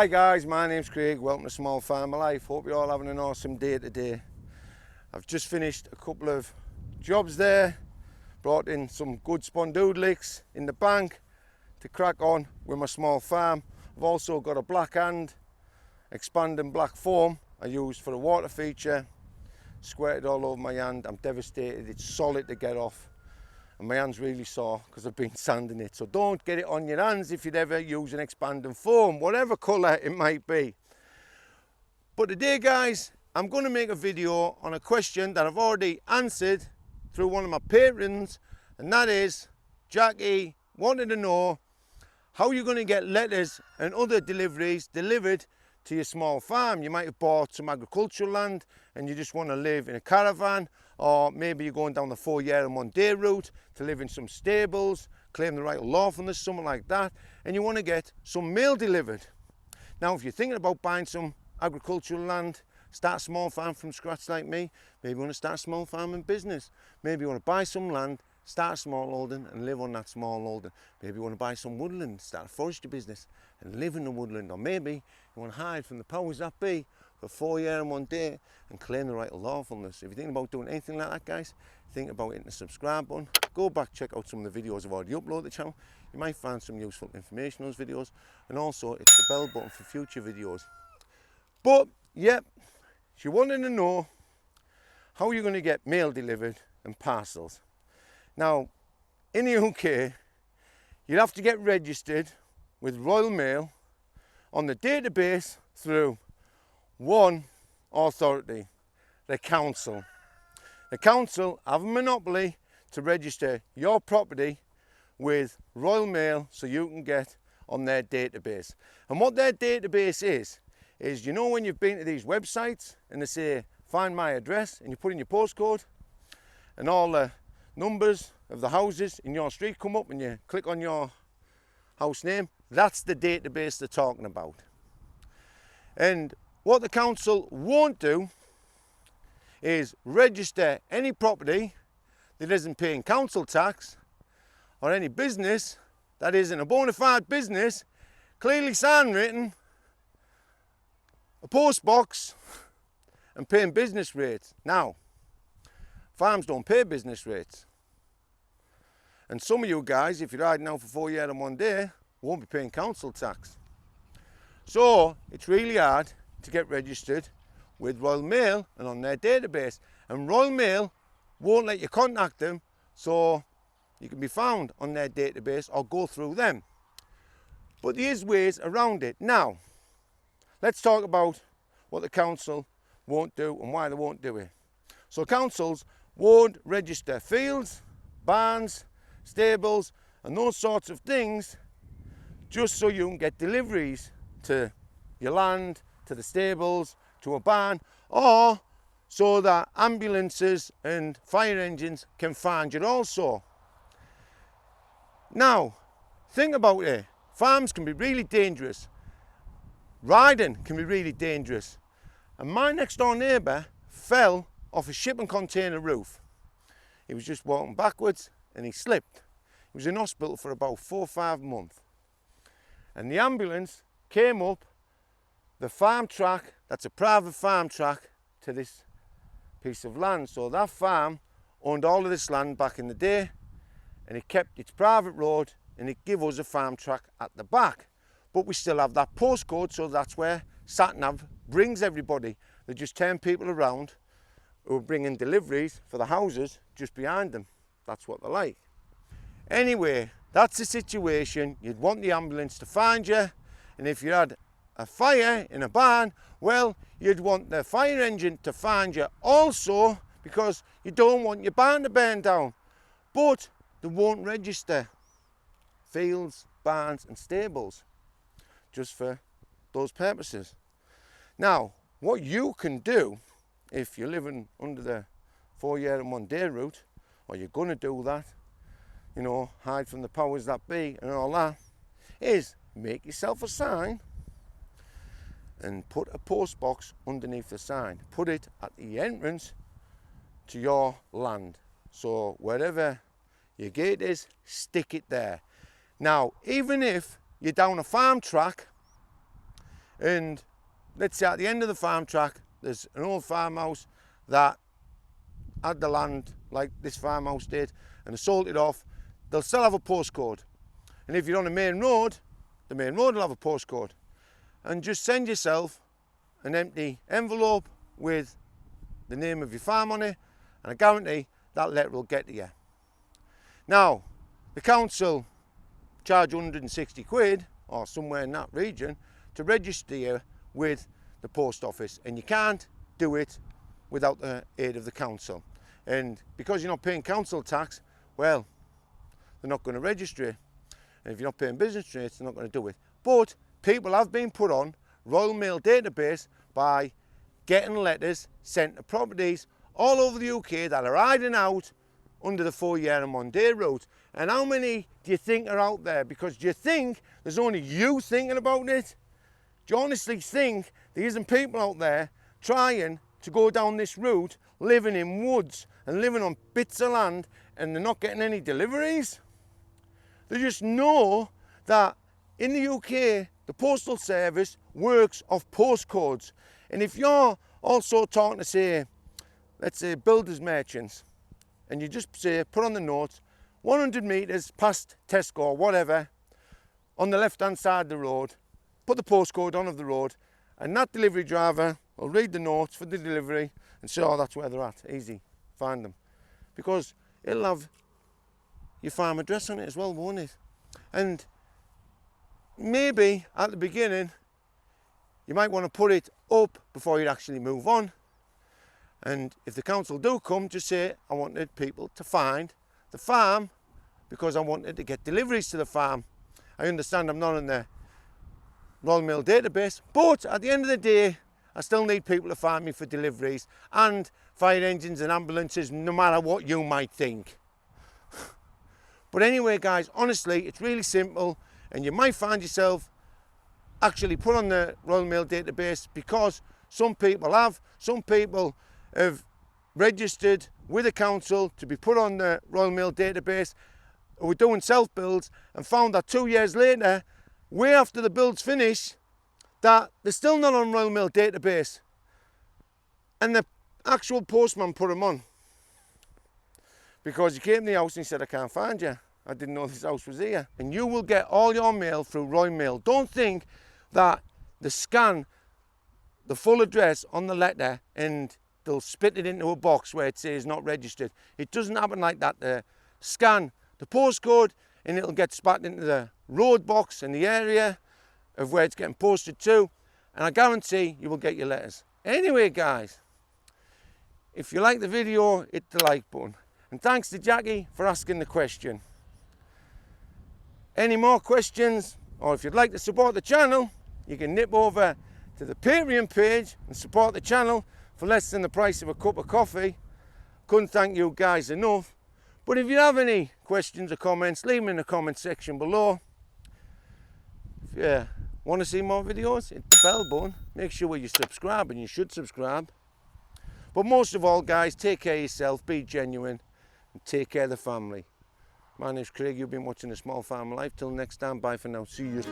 Hi guys, my name's Craig. Welcome to Small Farmer Life. Hope you're all having an awesome day today. I've just finished a couple of jobs there, brought in some good spondoodlicks in the bank to crack on with my small farm. I've also got a black hand expanding black foam I use for a water feature. Squirted all over my hand. I'm devastated. It's solid to get off and my hand's really sore because I've been sanding it. So don't get it on your hands if you'd ever use an expanding foam, whatever colour it might be. But today guys, I'm going to make a video on a question that I've already answered through one of my patrons, and that is Jackie wanted to know how you're going to get letters and other deliveries delivered to your small farm. You might have bought some agricultural land and you just want to live in a caravan, or maybe you're going down the 4-year and 1 day route to live in some stables, claim the right of lawfulness, something like that, and you want to get some mail delivered. Now if you're thinking about buying some agricultural land, start a small farm from scratch like me, maybe you want to start a small farming business, maybe you want to buy some land, start a small holding and live on that small holding. Maybe you want to buy some woodland, start a forestry business and live in the woodland. Or maybe you want to hide from the powers that be for 4-year and 1 day and claim the right of lawfulness. If you're thinking about doing anything like that guys, think about hitting the subscribe button. Go back, check out some of the videos I've already uploaded to the channel. You might find some useful information in those videos, and also hit the bell button for future videos. But yep, if you're wanting to know how you're going to get mail delivered and parcels. Now, in the UK, you'd have to get registered with Royal Mail on the database through one authority, the council. The council have a monopoly to register your property with Royal Mail so you can get on their database. And what their database is, you know when you've been to these websites and they say, find my address, and you put in your postcode and all the numbers of the houses in your street come up and you click on your house name. That's the database they're talking about. And what the council won't do is register any property that isn't paying council tax, or any business that isn't a bona fide business, clearly sign written, a post box and paying business rates. Now, farms don't pay business rates. And some of you guys, if you're riding out for 4-year and 1 day, won't be paying council tax. So it's really hard to get registered with Royal Mail and on their database. And Royal Mail won't let you contact them so you can be found on their database or go through them. But there is ways around it. Now, let's talk about what the council won't do and why they won't do it. So councils won't register fields, barns, stables and those sorts of things just so you can get deliveries to your land, to the stables, to a barn, or so that ambulances and fire engines can find you also. Now, think about it. Farms can be really dangerous. Riding can be really dangerous. And my next door neighbour fell off a shipping container roof. He was just walking backwards and he slipped. He was in hospital for about 4 or 5 months. And the ambulance came up the farm track, that's a private farm track, to this piece of land. So that farm owned all of this land back in the day, and it kept its private road and it gave us a farm track at the back. But we still have that postcode, so that's where SatNav brings everybody. They just turn people around who are bringing deliveries for the houses just behind them. That's what they're like. Anyway, that's the situation. You'd want the ambulance to find you, and if you had a fire in a barn, well, you'd want the fire engine to find you also, because you don't want your barn to burn down. But they won't register fields, barns and stables just for those purposes. Now, what you can do if you're living under the 4-year and 1 day route, or you're going to do that, you know, hide from the powers that be and all that, is make yourself a sign and put a post box underneath the sign. Put it at the entrance to your land. So wherever your gate is, stick it there. Now, even if you're down a farm track and let's say at the end of the farm track there's an old farmhouse that had the land like this farmhouse did, and they sold it off, they'll still have a postcode. And if you're on a main road, the main road will have a postcode. And just send yourself an empty envelope with the name of your farm on it, and I guarantee that letter will get to you. Now, the council charge 160 quid or somewhere in that region to register you with the post office, and you can't do it without the aid of the council. And because you're not paying council tax, well, they're not going to register you. And if you're not paying business rates, they're not going to do it. But people have been put on Royal Mail database by getting letters sent to properties all over the UK that are hiding out under the 4-year and 1 day route. And how many do you think are out there? Because do you think there's only you thinking about it? Do you honestly think there isn't people out there trying to go down this route, living in woods and living on bits of land, and they're not getting any deliveries? They just know that in the UK, the postal service works off postcodes. And if you're also talking to, say, let's say builders merchants, and you just say, put on the notes, 100 metres past Tesco or whatever, on the left-hand side of the road, put the postcode on of the road, and that delivery driver will read the notes for the delivery and say, oh, that's where they're at, easy, find them. Because it'll have your farm address on it as well, won't it? And maybe at the beginning, you might want to put it up before you actually move on. And if the council do come, just say, I wanted people to find the farm because I wanted to get deliveries to the farm. I understand I'm not in the Royal Mail database, but at the end of the day, I still need people to find me for deliveries and fire engines and ambulances, no matter what you might think. But anyway, guys, honestly, it's really simple, and you might find yourself actually put on the Royal Mail database because some people have registered with the council to be put on the Royal Mail database, who were doing self-builds, and found that 2 years later, way after the build's finished, that they're still not on Royal Mail database. And the actual postman put them on. Because he came to the house and he said, I can't find you. I didn't know this house was here. And you will get all your mail through Royal Mail. Don't think that they scan the full address on the letter and they'll spit it into a box where it says not registered. It doesn't happen like that. They scan the postcode and it'll get spat into the road box in the area of where it's getting posted to. And I guarantee you will get your letters. Anyway, guys, if you like the video, hit the like button. And thanks to Jackie for asking the question. Any more questions, or if you'd like to support the channel, you can nip over to the Patreon page and support the channel for less than the price of a cup of coffee. Couldn't thank you guys enough. But if you have any questions or comments, leave them in the comment section below. If you want to see more videos, hit the bell button. Make sure you subscribe, and you should subscribe. But most of all, guys, take care of yourself, be genuine, and take care of the family. My name's Craig, you've been watching A Small Farmer Life. Till next time, bye for now, see you.